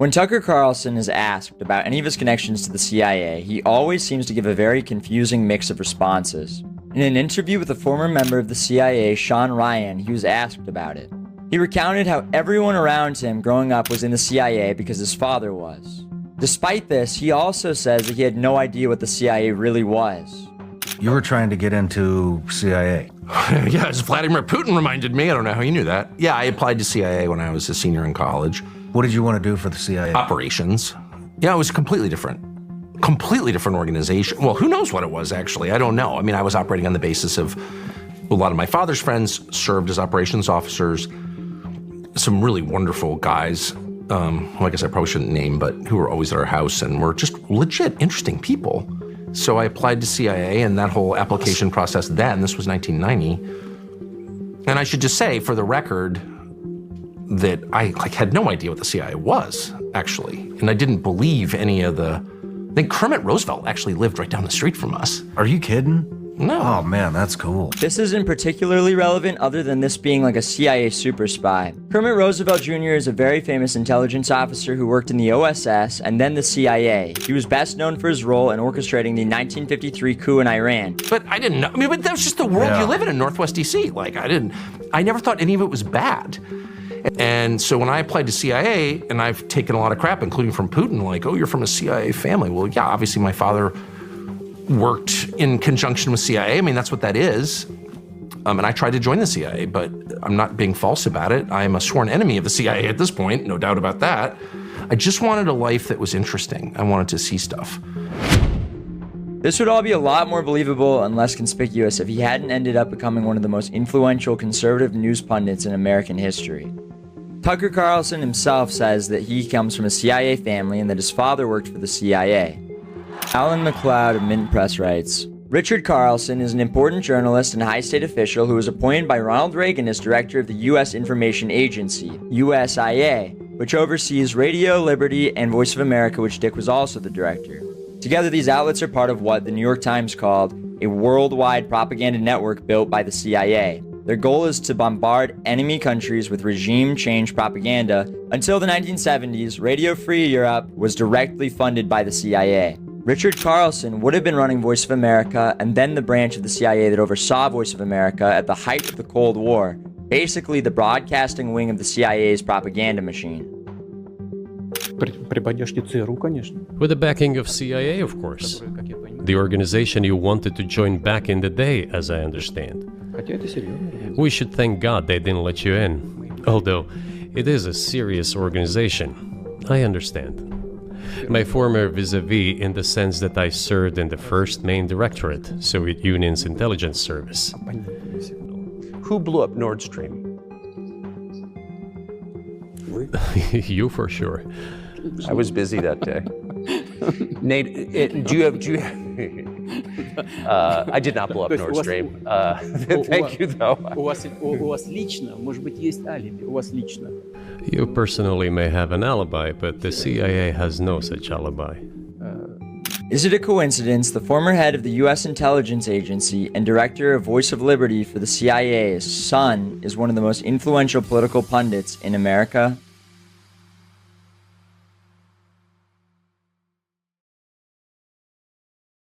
When Tucker Carlson is asked about any of his connections to the CIA, he always seems to give a very confusing mix of responses. In an interview with a former member of the CIA, Sean Ryan, he was asked about it. He recounted how everyone around him growing up was in the CIA because his father was. Despite this, he also says that he had no idea what the CIA really was. You were trying to get into CIA. Yeah, as Vladimir Putin reminded me. I don't know how you knew that. Yeah, I applied to CIA when I was a senior in college. What did you want to do for the CIA? Operations. Yeah, it was completely different organization. Well, who knows what it was, actually? I don't know. I mean, I was operating on the basis of a lot of my father's friends served as operations officers. Some really wonderful guys, who I guess I probably shouldn't name, but who were always at our house and were just legit interesting people. So I applied to CIA, and that whole application process then, this was 1990. And I should just say, for the record, that I had no idea what the CIA was, actually. And I didn't believe any of I think Kermit Roosevelt actually lived right down the street from us. Are you kidding? No. Oh man, that's cool. This isn't particularly relevant other than this being like a CIA super spy. Kermit Roosevelt Jr. is a very famous intelligence officer who worked in the OSS and then the CIA. He was best known for his role in orchestrating the 1953 coup in Iran. But I didn't know. I mean, but that was just the world you live in Northwest DC. I never thought any of it was bad. And so when I applied to CIA, and I've taken a lot of crap, including from Putin, like, oh, you're from a CIA family. Well, yeah, obviously my father worked in conjunction with CIA. I mean, that's what that is. And I tried to join the CIA, but I'm not being false about it. I am a sworn enemy of the CIA at this point, no doubt about that. I just wanted a life that was interesting. I wanted to see stuff. This would all be a lot more believable and less conspicuous if he hadn't ended up becoming one of the most influential conservative news pundits in American history. Tucker Carlson himself says that he comes from a CIA family and that his father worked for the CIA. Alan McLeod of Mint Press writes, Richard Carlson is an important journalist and high state official who was appointed by Ronald Reagan as director of the U.S. Information Agency, USIA, which oversees Radio, Liberty, and Voice of America, which Dick was also the director. Together, these outlets are part of what the New York Times called a worldwide propaganda network built by the CIA. Their goal is to bombard enemy countries with regime change propaganda. Until the 1970s, Radio Free Europe was directly funded by the CIA. Richard Carlson would have been running Voice of America and then the branch of the CIA that oversaw Voice of America at the height of the Cold War, basically the broadcasting wing of the CIA's propaganda machine. With the backing of CIA, of course. The organization you wanted to join back in the day, as I understand. We should thank God they didn't let you in. Although, it is a serious organization. I understand. My former vis-a-vis in the sense that I served in the first main directorate, Soviet Union's intelligence service. Who blew up Nord Stream? You for sure. I was busy that day. Nate, do you have I did not blow up Nord Stream. Thank you, though. You personally may have an alibi, but the CIA has no such alibi. Is it a coincidence the former head of the U.S. Intelligence Agency and director of Voice of Liberty for the CIA's son is one of the most influential political pundits in America?